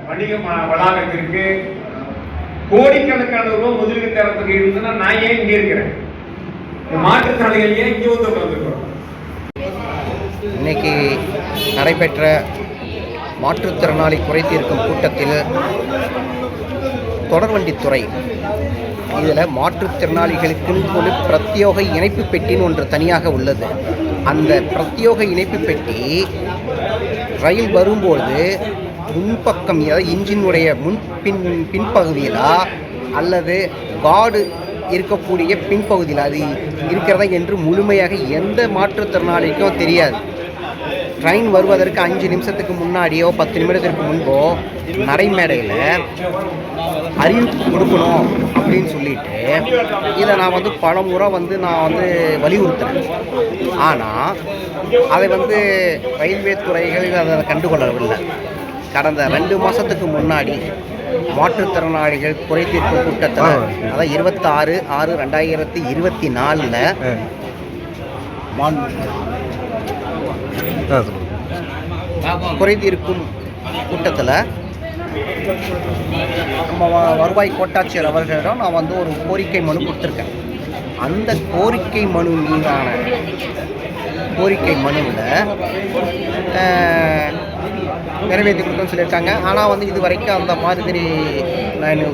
வணிக வளாகத்திற்கு கோடிக்கணக்கான ரூபாய் முதலீடு தரத்துக்கு இருந்ததுன்னா நான் ஏன் இங்கே இருக்கிறேன்? மாற்றுத்திறனாளிகள் ஏன் இங்கே வந்து உட்காந்துருக்கிறோம்? இன்னைக்கு நடைபெற்ற மாற்றுத்திறனாளி குறைதீர்க்கும் கூட்டத்தில் தொடர்வண்டித்துறை இதில் மாற்றுத்திறனாளிகளுக்கு ஒரு பிரத்யோக இணைப்பு பெட்டின்னு ஒன்று தனியாக உள்ளது. அந்த பிரத்யோக இணைப்பு பெட்டி ரயில் வரும்போது முன்பக்கம், அதாவது இன்ஜினுடைய பின்பகுதியிலா அல்லது கார்டு இருக்கக்கூடிய பின்பகுதியில் அது இருக்கிறதா என்று முழுமையாக எந்த மாற்றுத்திறனாளிக்கும் தெரியாது. ட்ரெயின் வருவதற்கு 5 நிமிஷத்துக்கு முன்னாடியோ 10 நிமிடத்திற்கு முன்போ நடைமேடையில் அறிவிப்பு கொடுக்கணும் அப்படின்னு சொல்லிட்டு இதை நான் பல முறை நான் வலியுறுத்துறேன். ஆனால் அதை ரயில்வே துறைகள் அதை கண்டுகொள்ளவில்லை. கடந்த 2 மாதத்துக்கு முன்னாடி மாற்றுத்திறனாளிகள் குறைதீர்க்கும் கூட்டத்தில், அதாவது 26/6/2024 குறைதீர்க்கும் கூட்டத்தில் நம்ம வருவாய் கோட்டாட்சியர் அவர்களிடம் நான் ஒரு கோரிக்கை மனு கொடுத்துருக்கேன். அந்த கோரிக்கை மனு மீதான கோரிக்கை மனுவில் நிறைவேற்றி கொடுத்தோன்னு சொல்லியிருக்காங்க. ஆனால் இது வரைக்கும் அந்த மாதிரி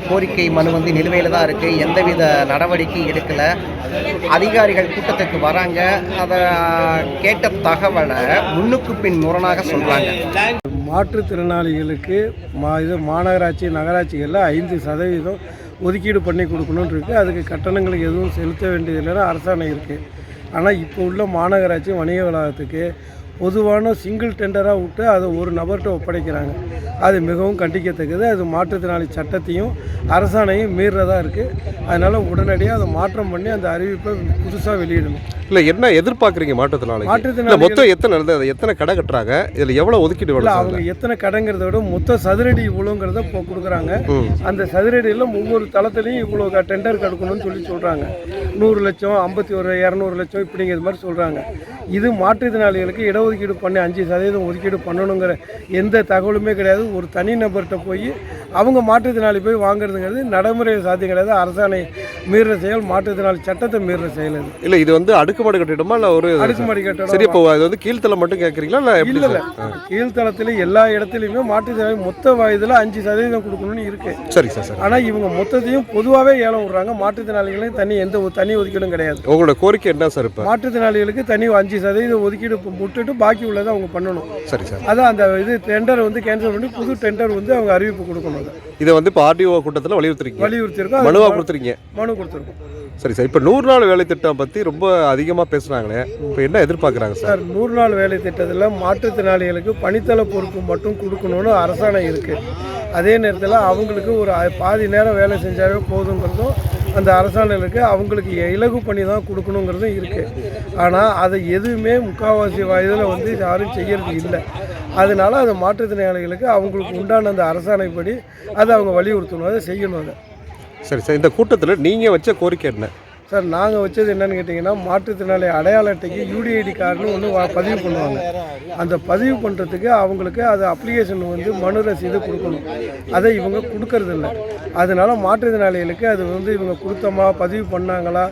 கோரிக்கை மனு நிலுவையில் தான் இருக்குது. எந்தவித நடவடிக்கை எடுக்கலை. அதிகாரிகள் கூட்டத்துக்கு வராங்க, அதை கேட்ட தகவலை முன்னுக்கு பின் முரணாக சொல்கிறாங்க. மாற்றுத்திறனாளிகளுக்கு மாநகராட்சி நகராட்சிகளில் 5% ஒதுக்கீடு பண்ணி கொடுக்கணுன்னு இருக்குது. அதுக்கு கட்டணங்களுக்கு எதுவும் செலுத்த வேண்டியதில்லைன்னா அரசாணை இருக்குது. ஆனால் இப்போ உள்ள மாநகராட்சி வணிக வளாகத்துக்கு பொதுவான சிங்கிள் டெண்டராக விட்டு அதை ஒரு நபர்கிட்ட ஒப்படைக்கிறாங்க. அது மிகவும் கண்டிக்கத்தக்கது. அது மாற்றுத்திறனாளி சட்டத்தையும் அரசாணையும் மீறதாக இருக்குது. அதனால் உடனடியாக அதை மாற்றம் பண்ணி அந்த அறிவிப்பை புதுசாக வெளியிடணும். இல்லை, என்ன எதிர்பார்க்குறீங்க? மாற்றுத்திறனாளி மொத்தம் எத்தனை கடை கட்டுறாங்க? இதில் எவ்வளோ ஒதுக்கீடு? அவங்க எத்தனை கடைங்கிறத விட மொத்த சதுரடி இவ்வளோங்கிறத இப்போ கொடுக்குறாங்க. அந்த சதுரடியில் ஒவ்வொரு தளத்துலையும் இவ்வளோ டெண்டர் கெடுக்கணும்னு சொல்கிறாங்க. 100 லட்சம், 51, 200 லட்சம் இப்படிங்கிற மாதிரி சொல்கிறாங்க. இது மாற்றுத்திறனாளிகளுக்கு இடஒதுக்கீடு பண்ணி 5% ஒதுக்கீடு பண்ணணுங்கிற எந்த தகவலுமே கிடையாது. ஒரு தனி நபர்கிட்ட போய் அவங்க மாற்றுத்திறனாளி போய் வாங்குறதுங்கிறது நடைமுறை சாத்தியம் கிடையாது. அரசாணை மீறுற செயல், மாற்றுத்திறனாளி சட்டத்தை மீறுற செயல். இது இல்லை, இது அடுக்குமாடி கட்டிடமா இல்லை ஒரு அடுக்குமாடி கட்டிடம்? சரி, இப்போ அது கீழ்த்தளம் மட்டும் கேட்குறீங்களா? இல்லை, கீழ்த்தளத்தில் எல்லா இடத்துலையுமே மாற்றுத்திறனாளி மொத்த வயதில் 5% கொடுக்கணும்னு இருக்கு. சரி சார். ஆனால் இவங்க மொத்தத்தையும் பொதுவாகவே ஏலம் விடுறாங்க. மாற்றுத்திறனாளிகளுக்கு எந்த தனி ஒதுக்கீடும் கிடையாது. உங்களோட கோரிக்கை என்ன சார்? இப்போ மாற்றுத்திறனாளிகளுக்கு தனி 5% ஒதுக்கீடு விட்டுட்டு பாக்கி உள்ளதை அவங்க பண்ணணும். சரி சார். அதான் அந்த டெண்டர் கேன்சல் பண்ணி புது டெண்டர் அவங்க அறிவிப்பு கொடுக்கணும். இதை இப்போ ஆர்டிஓ கூட்டத்தில் வலியுறுத்திருக்கோம். மனுவாக கொடுத்துருக்கீங்க? மனு கொடுத்துருக்கோம். சரி சார். இப்போ 100 நாள் வேலை திட்டம் பற்றி ரொம்ப அதிகமாக பேசுகிறாங்களே, இப்போ என்ன எதிர்பார்க்குறாங்க சார்? 100 நாள் வேலை திட்டத்தில் மாற்றுத்திறனாளிகளுக்கு பணித்தள பொறுப்பு மட்டும் கொடுக்கணும்னு அரசாணை இருக்குது. அதே நேரத்தில் அவங்களுக்கு ஒரு பாதி நேரம் வேலை செஞ்சாவே போதுங்கிறதும் அந்த அரசாணையில் இருக்குது. அவங்களுக்கு இலகு பண்ணி தான் கொடுக்கணுங்கிறதும் இருக்குது. ஆனால் அதை எதுவுமே முக்கால்வாசி வயதில் யாரும் செய்யறது இல்லை. அதனால அது மாற்றுத்திறனாளிகளுக்கு அவங்களுக்கு உண்டான அந்த அரசாணைப்படி அதை அவங்க வலியுறுத்தணும், அதை செய்யணும். அதை சரி சார். இந்த கூட்டத்தில் நீங்கள் வச்ச கோரிக்கை என்ன சார்? நாங்கள் வச்சது என்னன்னு கேட்டிங்கன்னா, மாற்றுத்திறனாளி அடையாள அட்டைக்கு UDID கார்டுன்னு ஒன்று பதிவு பண்ணுவாங்க. அந்த பதிவு பண்ணுறதுக்கு அவங்களுக்கு அது அப்ளிகேஷன் மனு ரசீது கொடுக்கணும். அதை இவங்க கொடுக்கறதில்ல. அதனால மாற்றுத்திறனாளிகளுக்கு அது இவங்க கொடுத்தோமா, பதிவு பண்ணாங்களா,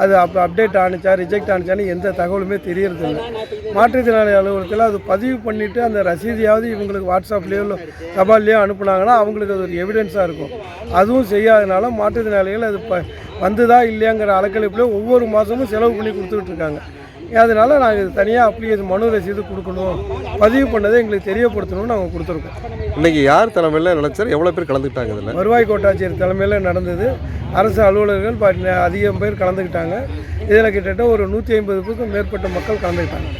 அது அப்டேட் ஆனிச்சா, ரிஜெக்ட் ஆனிச்சான்னு எந்த தகவலுமே தெரியறதில்லை. மாற்றுத்திறனாளி அலுவலகத்தில் அது பதிவு பண்ணிவிட்டு அந்த ரசீதியாவது இவங்களுக்கு வாட்ஸ்அப்லேயோ இல்லை தபால்லையோ அனுப்புனாங்கன்னா அவங்களுக்கு அது ஒரு எவிடன்ஸாக இருக்கும். அதுவும் செய்யாதனால மாற்றுத்திறனாளிகள் அது வந்துதா இல்லையாங்கிற அலக்கழிப்பில் ஒவ்வொரு மாதமும் செலவு பண்ணி கொடுத்துக்கிட்டு இருக்காங்க. அதனால நாங்கள் இது தனியாக அப்ளிகேஷன் மனு ரசீது கொடுக்கணும், பதிவு பண்ணதை எங்களுக்கு தெரியப்படுத்தணும்னு நாங்கள் கொடுத்துருக்கோம். இன்றைக்கி யார் தலைமையில் நடந்தார்? எவ்வளோ பேர் கலந்துக்கிட்டாங்க? இதில் வருவாய் கோட்டாட்சியர் தலைமையில் நடந்தது. அரசு அலுவலர்கள் அதிகம் பேர் கலந்துக்கிட்டாங்க. இதில் கிட்டத்தட்ட ஒரு 150க்கும் மேற்பட்ட மக்கள் கலந்துக்கிட்டாங்க.